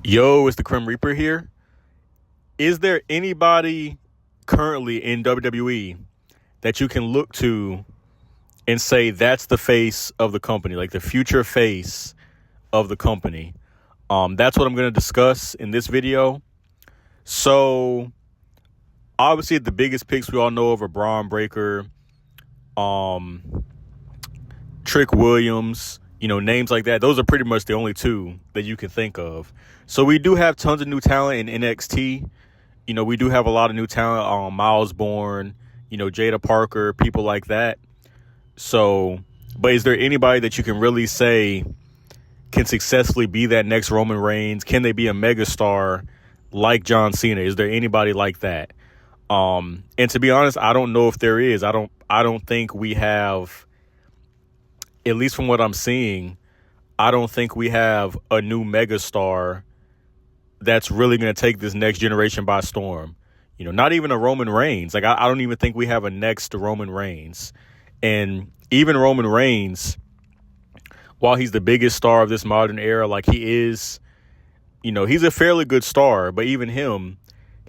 Yo, it's the Grim Reaper here. Is there anybody currently in WWE that you can look to and say that's the face of the company, like the future face of the company? That's what I'm going to discuss in this video. So, obviously, the biggest picks we all know of are Braun Breaker, Trick Williams, names like that. Those are pretty much the only two that you can think of. So we do have tons of new talent in NXT. We do have a lot of new talent, Miles Bourne, Jada Parker, people like that. So, but is there anybody that you can really say can successfully be that next Roman Reigns? Can they be a megastar like John Cena? Is there anybody like that? And to be honest, I don't know if there is. I don't think we have, at least from what I'm seeing, I don't think we have a new megastar that's really going to take this next generation by storm. Not even a Roman Reigns. Like, I don't even think we have a next Roman Reigns. And even Roman Reigns, while he's the biggest star of this modern era, like he is, he's a fairly good star, but even him,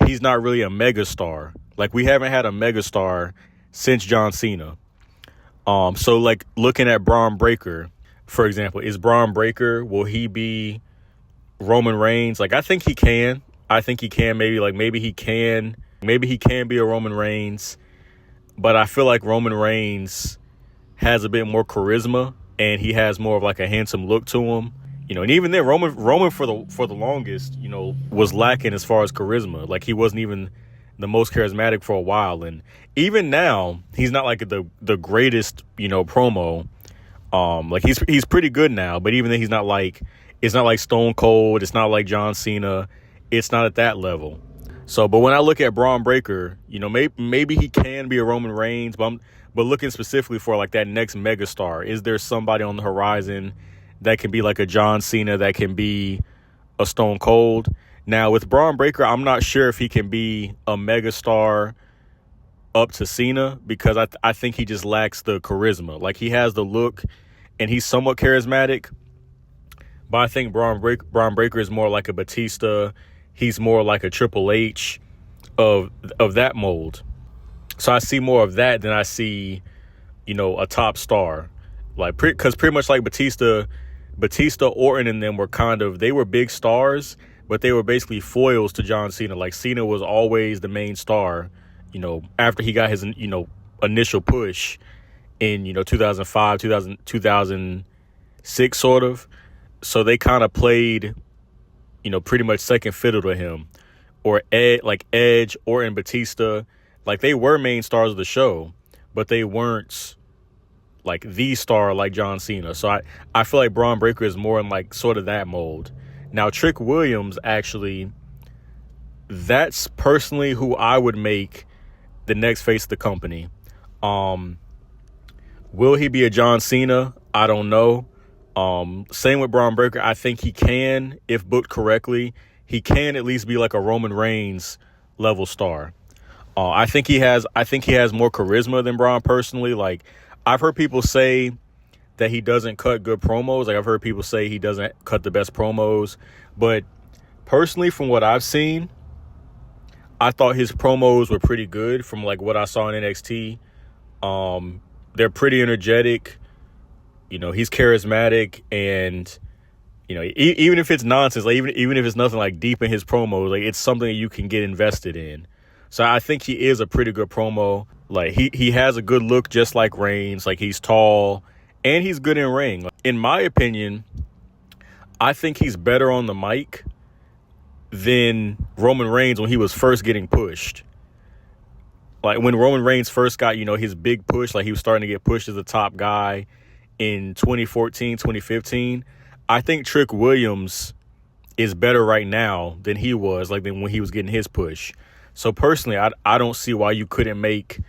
he's not really a megastar. Like, we haven't had a megastar since John Cena. So like looking at Braun Breaker, for example, is Braun Breaker, will he be Roman Reigns? Like, I think he can. Maybe he can be a Roman Reigns, but I feel like Roman Reigns has a bit more charisma and he has more of like a handsome look to him. And even then Roman for the longest, was lacking as far as charisma. Like, he wasn't even the most charismatic for a while. And even now, he's not like the greatest, promo. Like, he's pretty good now, but even then he's not like, it's not like Stone Cold, it's not like John Cena, it's not at that level. So, but when I look at Braun Breaker, maybe he can be a Roman Reigns, but looking specifically for like that next megastar, is there somebody on the horizon that can be like a John Cena, that can be a Stone Cold? Now, with Braun Breaker, I'm not sure if he can be a megastar up to Cena, because I think he just lacks the charisma. Like, he has the look and he's somewhat charismatic, but I think Braun Breaker is more like a Batista. He's more like a Triple H of that mold. So I see more of that than I see, a top star. Like, because pretty much like Batista, Orton and them they were big stars, but they were basically foils to John Cena. Like, Cena was always the main star, after he got his, initial push in, 2005, 2006 sort of. So they kind of played, pretty much second fiddle to him. Or Edge, Orton, Batista. Like, they were main stars of the show, but they weren't like the star like John Cena. So I feel like Braun Breaker is more in like sort of that mold. Now, Trick Williams, actually, that's personally who I would make the next face of the company. Will he be a John Cena? I don't know. Same with Braun Breaker. I think he can, if booked correctly, he can at least be like a Roman Reigns level star. I think he has more charisma than Braun personally. Like, I've heard people say that he doesn't cut good promos. Like, I've heard people say he doesn't cut the best promos. But personally, from what I've seen, I thought his promos were pretty good from like what I saw in NXT. They're pretty energetic. He's charismatic, and even if it's nonsense, like even if it's nothing like deep in his promos, like it's something that you can get invested in. So I think he is a pretty good promo. Like, he has a good look, just like Reigns. Like, he's tall and he's good in ring. In my opinion, I think he's better on the mic than Roman Reigns when he was first getting pushed. Like, when Roman Reigns first got, his big push, like he was starting to get pushed as the top guy in 2014, 2015. I think Trick Williams is better right now than he was, like, than when he was getting his push. So personally, I don't see why you couldn't make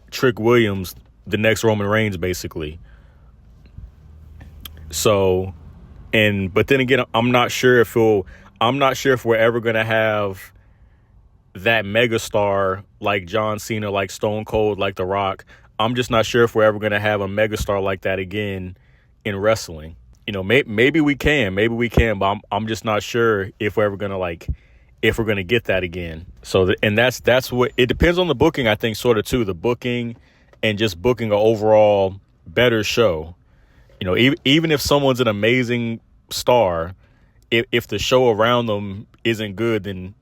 Trick Williams the next Roman Reigns, basically. So, but then again, I'm not sure if we're ever gonna have that megastar like John Cena, like Stone Cold, like The Rock. I'm just not sure if we're ever gonna have a megastar like that again in wrestling. maybe we can, but I'm just not sure if we're ever gonna if we're gonna get that again. So and that's what it depends on the booking. I think sort of too the booking and just booking an overall better show. Even if someone's an amazing star, if the show around them isn't good, then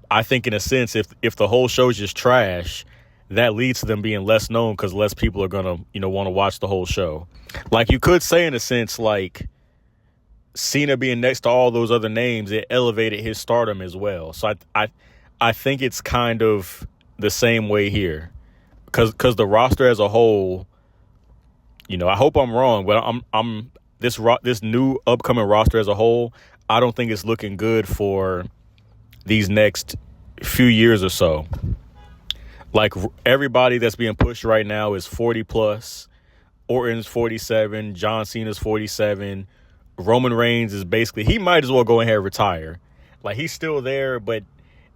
I think in a sense, if the whole show's just trash, that leads to them being less known because less people are gonna want to watch the whole show. Like you could say in a sense, like Cena being next to all those other names, it elevated his stardom as well. So I think it's kind of the same way here, because the roster as a whole, I hope I'm wrong, but I'm this new upcoming roster as a whole, I don't think it's looking good for these next few years or so. Like everybody that's being pushed right now is 40 plus. Orton's 47, John Cena's 47. Roman Reigns is basically, he might as well go ahead and retire. Like he's still there, but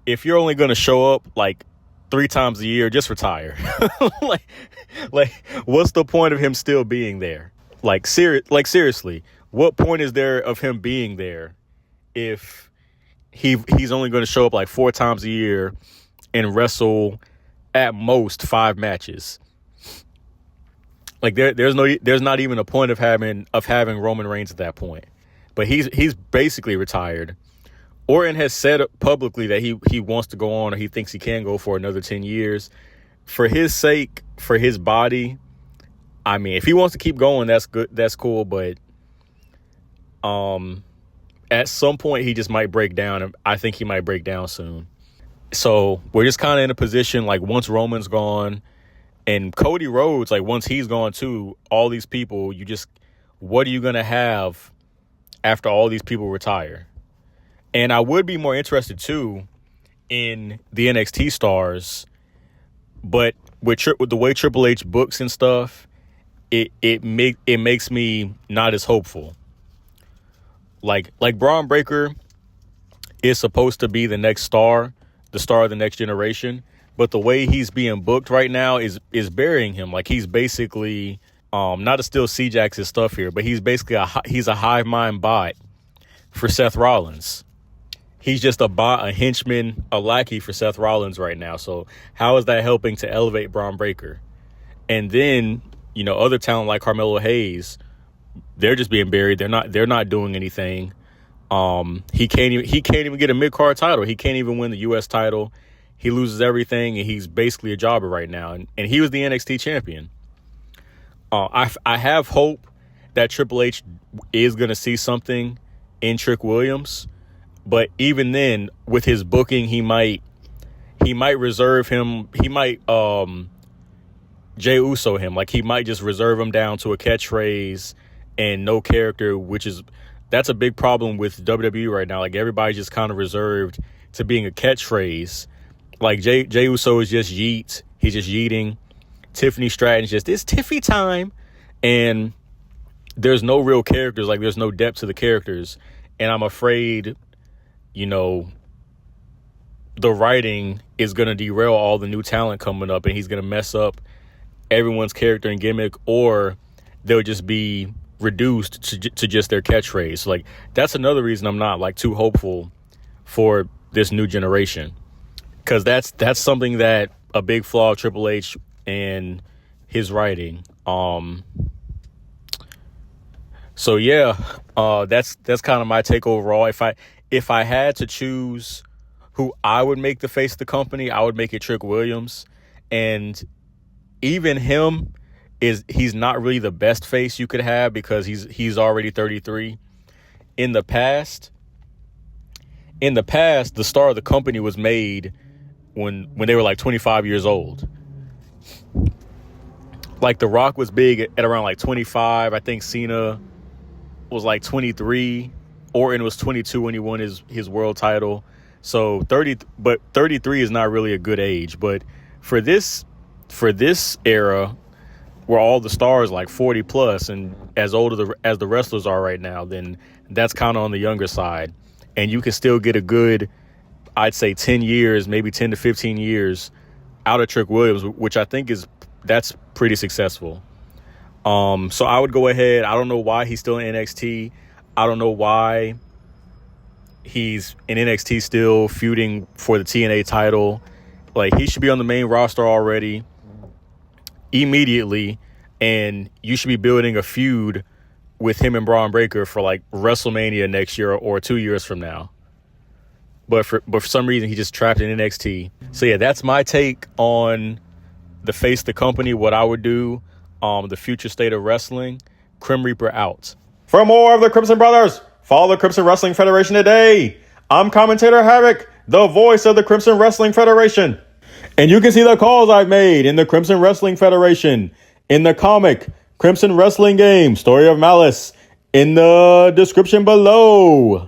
if you're only going to show up like 3 times a year, just retire. like what's the point of him still being there? Like seriously, what point is there of him being there if he's only going to show up like 4 times a year and wrestle at most 5 matches? Like there's not even a point of having Roman Reigns at that point. But he's basically retired. Orton has said publicly that he wants to go on, or he thinks he can go for another 10 years. For his sake, for his body, I mean, if he wants to keep going, that's good, that's cool, but at some point he just might break down, and I think he might break down soon. So we're just kind of in a position, like once Roman's gone and Cody Rhodes, like once he's gone too, all these people, what are you going to have after all these people retire? And I would be more interested too in the NXT stars, but with the way Triple H books and stuff, it makes me not as hopeful. Like Braun Breaker is supposed to be the next star, the star of the next generation, but the way he's being booked right now is burying him. Like he's basically not to steal C-Jax's stuff here, but he's basically he's a hive mind bot for Seth Rollins. He's just a henchman, a lackey for Seth Rollins right now. So how is that helping to elevate Braun Breaker? And then, other talent like Carmelo Hayes, they're just being buried. They're not doing anything. He can't even get a mid-card title. He can't even win the US title. He loses everything, and he's basically a jobber right now. And he was the NXT champion. I have hope that Triple H is going to see something in Trick Williams. But even then, with his booking, he might reserve him. He might Jey Uso him. Like he might just reserve him down to a catchphrase and no character, that's a big problem with WWE right now. Like everybody's just kind of reserved to being a catchphrase. Like Jey Uso is just yeet. He's just yeeting. Tiffany Stratton's just, it's Tiffy time. And there's no real characters. Like there's no depth to the characters. And I'm afraid, the writing is going to derail all the new talent coming up, and he's going to mess up everyone's character and gimmick, or they'll just be reduced to just their catchphrase. So, like, that's another reason I'm not like too hopeful for this new generation, because that's something that a big flaw of Triple H and his writing. So yeah, that's kind of my take overall. If I had to choose who I would make the face of the company, I would make it Trick Williams. And even him, he's not really the best face you could have because he's already 33. In the past, the star of the company was made when they were like 25 years old. Like The Rock was big at around like 25. I think Cena was like 23. Orton was 22 when he won his world title. So 33 is not really a good age. But for this era, where all the stars like 40 plus and as old as the wrestlers are right now, then that's kind of on the younger side. And you can still get a good, I'd say 10 years, maybe 10 to 15 years out of Trick Williams, which I think that's pretty successful. So I would go ahead. I don't know why he's still in NXT. I don't know why he's in NXT still feuding for the TNA title. Like, he should be on the main roster already immediately, and you should be building a feud with him and Braun Breaker for like WrestleMania next year or 2 years from now. But for some reason, he just trapped in NXT. So yeah, that's my take on the face of the company, what I would do, the future state of wrestling. Crim Reaper out. For more of the Crimson Brothers, follow the Crimson Wrestling Federation today. I'm commentator Havoc, the voice of the Crimson Wrestling Federation. And you can see the calls I've made in the Crimson Wrestling Federation, in the comic Crimson Wrestling Game, Story of Malice, in the description below.